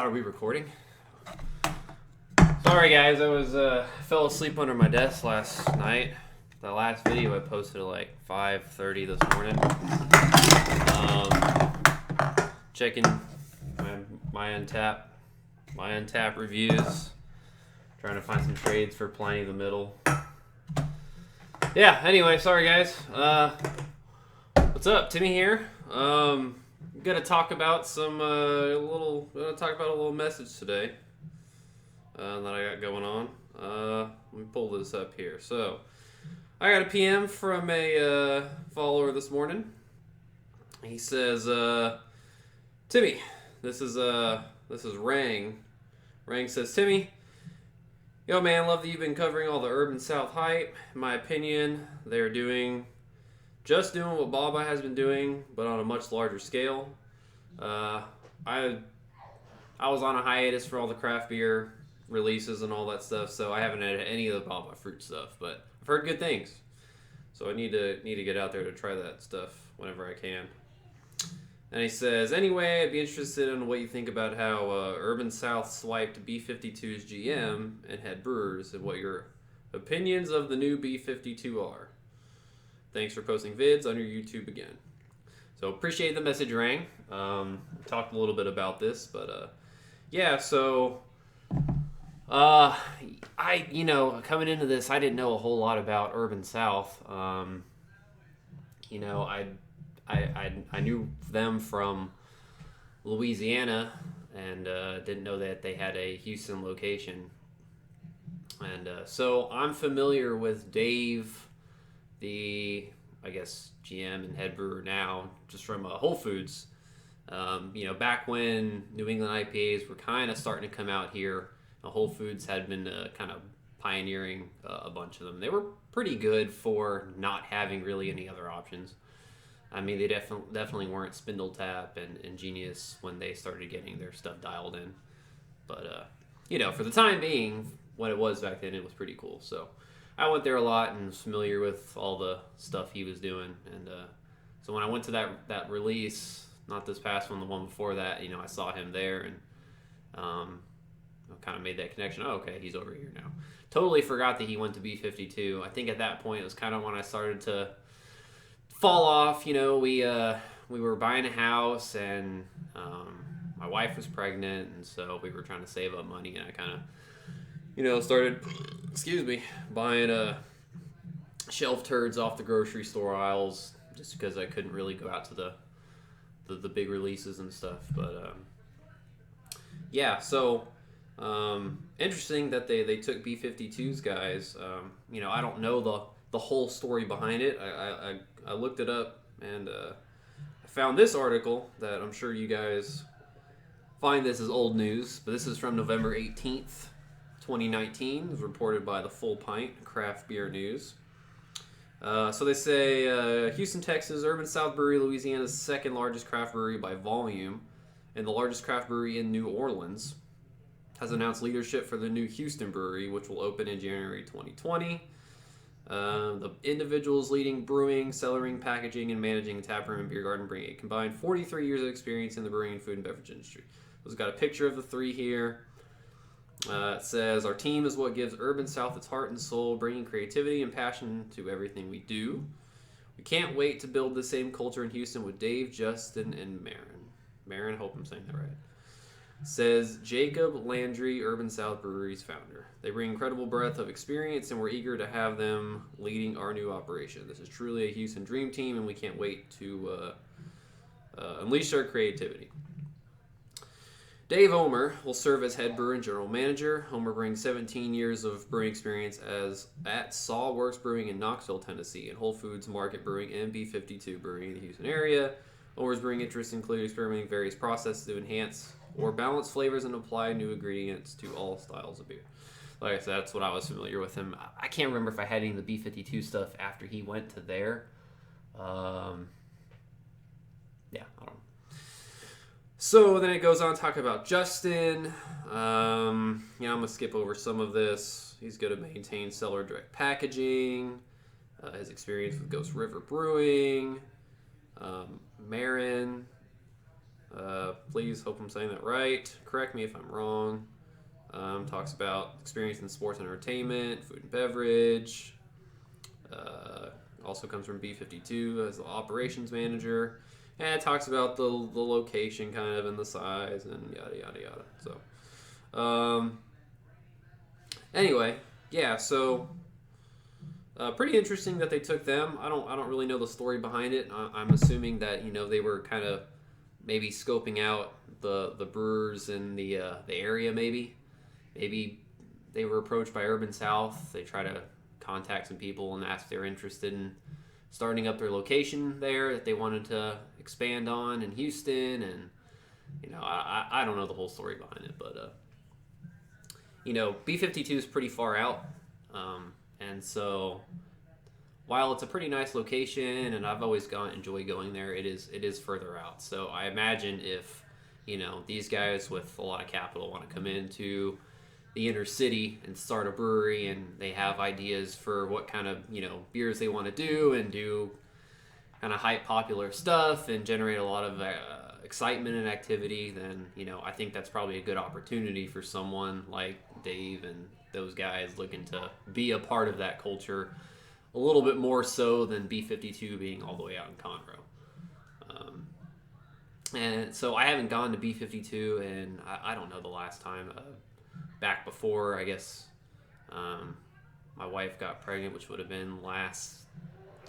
God, are we recording? Sorry guys, I was fell asleep under my desk last night. The last video I posted at like 5:30 this morning. Checking my untap reviews. Trying to find some trades for Pliny the Middle. Yeah, anyway, sorry guys. What's up? Timmy here. Gonna talk about a little message today that I got going on. Let me pull this up here. So, I got a PM from a follower this morning. He says, Timmy, this is Rang. Rang says, Timmy, yo man, love that you've been covering all the urban South hype. In my opinion, they're doing what Baba has been doing, but on a much larger scale. I was on a hiatus for all the craft beer releases and all that stuff, so I haven't had any of the Baba fruit stuff, but I've heard good things. So I need to get out there to try that stuff whenever I can. And he says, anyway, I'd be interested in what you think about how Urban South swiped B52's GM and head brewers, and what your opinions of the new B52 are. Thanks for posting vids on your YouTube again. So appreciate the message, Rang. Talked a little bit about this, but yeah. So coming into this, I didn't know a whole lot about Urban South. I knew them from Louisiana, and didn't know that they had a Houston location. And so I'm familiar with Dave, the, I guess, GM and head brewer now, just from Whole Foods. Back when New England IPAs were kind of starting to come out here, Whole Foods had been kind of pioneering a bunch of them. They were pretty good for not having really any other options. I mean, they definitely weren't Spindle Tap and Genius when they started getting their stuff dialed in. But, for the time being, what it was back then, it was pretty cool. So I went there a lot and was familiar with all the stuff he was doing. And so when I went to that release, not this past one, the one before that, I saw him there and kind of made that connection. Oh, okay, he's over here now. Totally forgot that he went to B52. I think at that point it was kind of when I started to fall off. We were buying a house, and my wife was pregnant, and so we were trying to save up money, and I kind of started buying shelf turds off the grocery store aisles, just because I couldn't really go out to the big releases and stuff. But yeah, so interesting that they took B52's guys. I don't know the whole story behind it. I looked it up, and I found this article that I'm sure you guys find this as old news, but this is from November 18th, 2019. It was reported by the Full Pint Craft Beer News. So they say Houston, Texas, Urban South Brewery, Louisiana's second largest craft brewery by volume, and the largest craft brewery in New Orleans, has announced leadership for the new Houston brewery, which will open in January 2020. The individuals leading brewing, cellaring, packaging, and managing a taproom and beer garden bring a combined 43 years of experience in the brewing and food and beverage industry. It's got a picture of the three here. It says, our team is what gives Urban South its heart and soul, bringing creativity and passion to everything we do. We can't wait to build the same culture in Houston with Dave, Justin, and Marin. Marin, I hope I'm saying that right. Says Jacob Landry, Urban South Brewery's founder. They bring incredible breadth of experience, and we're eager to have them leading our new operation. This is truly a Houston dream team, and we can't wait to unleash our creativity. Dave Omer will serve as head brewer and general manager. Omer brings 17 years of brewing experience at Sawworks Brewing in Knoxville, Tennessee, and Whole Foods Market Brewing and B52 Brewing in the Houston area. Omer's brewing interests include experimenting various processes to enhance or balance flavors and apply new ingredients to all styles of beer. Like I said, that's what I was familiar with him. I can't remember if I had any of the B52 stuff after he went to there. I don't know. So then it goes on to talk about Justin. I'm going to skip over some of this. He's going to maintain cellar direct packaging, his experience with Ghost River Brewing, Marin, Please, hope I'm saying that right. Correct me if I'm wrong. Talks about experience in sports and entertainment, food and beverage. Also comes from B52 as the operations manager. And it talks about the location kind of and the size and yada, yada, yada. So, anyway, yeah, so pretty interesting that they took them. I don't really know the story behind it. I'm assuming that, they were kind of maybe scoping out the brewers in the area maybe. Maybe they were approached by Urban South. They try to contact some people and ask if they're interested in starting up their location there that they wanted to expand on in Houston. And, I don't know the whole story behind it. But, B52 is pretty far out. And so while it's a pretty nice location and I've always enjoyed going there, it is further out. So I imagine if, these guys with a lot of capital want to come into the inner city and start a brewery and they have ideas for what kind of, beers they want to do and do kind of hype popular stuff and generate a lot of excitement and activity, then, I think that's probably a good opportunity for someone like Dave and those guys looking to be a part of that culture a little bit more so than B52 being all the way out in Conroe. And so I haven't gone to B52 and I don't know the last time. Back before, I guess, my wife got pregnant, which would have been last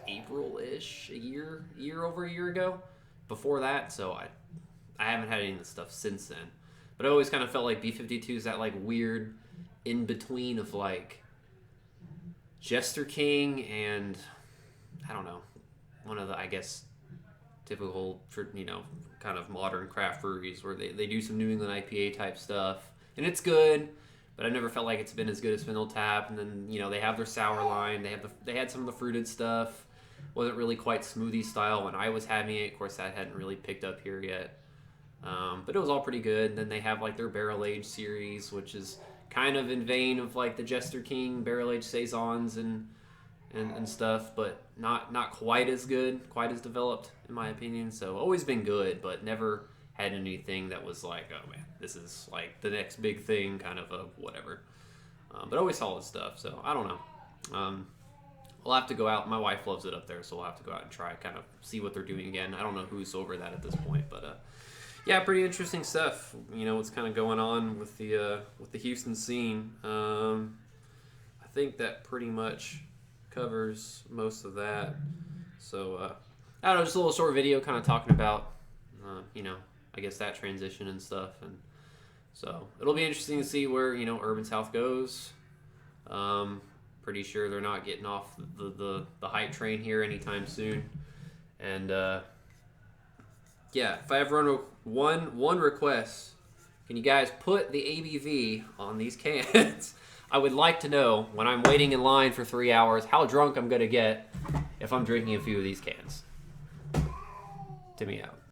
April-ish, over a year ago. Before that, so I haven't had any of the stuff since then. But I always kind of felt like B52 is that like weird in between of like Jester King and I don't know, one of the, I guess, typical, kind of modern craft breweries where they do some New England IPA type stuff. And it's good, but I never felt like it's been as good as Spindle Tap. And then, they have their sour line. They had some of the fruited stuff. Wasn't really quite smoothie style when I was having it. Of course, that hadn't really picked up here yet. But it was all pretty good. And then they have like their barrel aged series, which is kind of in vein of like the Jester King barrel aged saisons and stuff, but not quite as good, quite as developed in my opinion. So always been good, but never had anything that was like, oh man, this is like the next big thing, kind of a whatever. But always solid stuff. So I don't know. We'll have to go out. My wife loves it up there, so we'll have to go out and try, kind of see what they're doing again. I don't know who's over that at this point, but yeah, pretty interesting stuff. What's kind of going on with the Houston scene. I think that pretty much covers most of that. So I don't know, just a little short video, kind of talking about I guess that transition and stuff, and so it'll be interesting to see where Urban South goes. Pretty sure they're not getting off the hype train here anytime soon. And yeah, if I ever run one request, can you guys put the ABV on these cans? I would like to know when I'm waiting in line for 3 hours how drunk I'm gonna get if I'm drinking a few of these cans. Timmy out.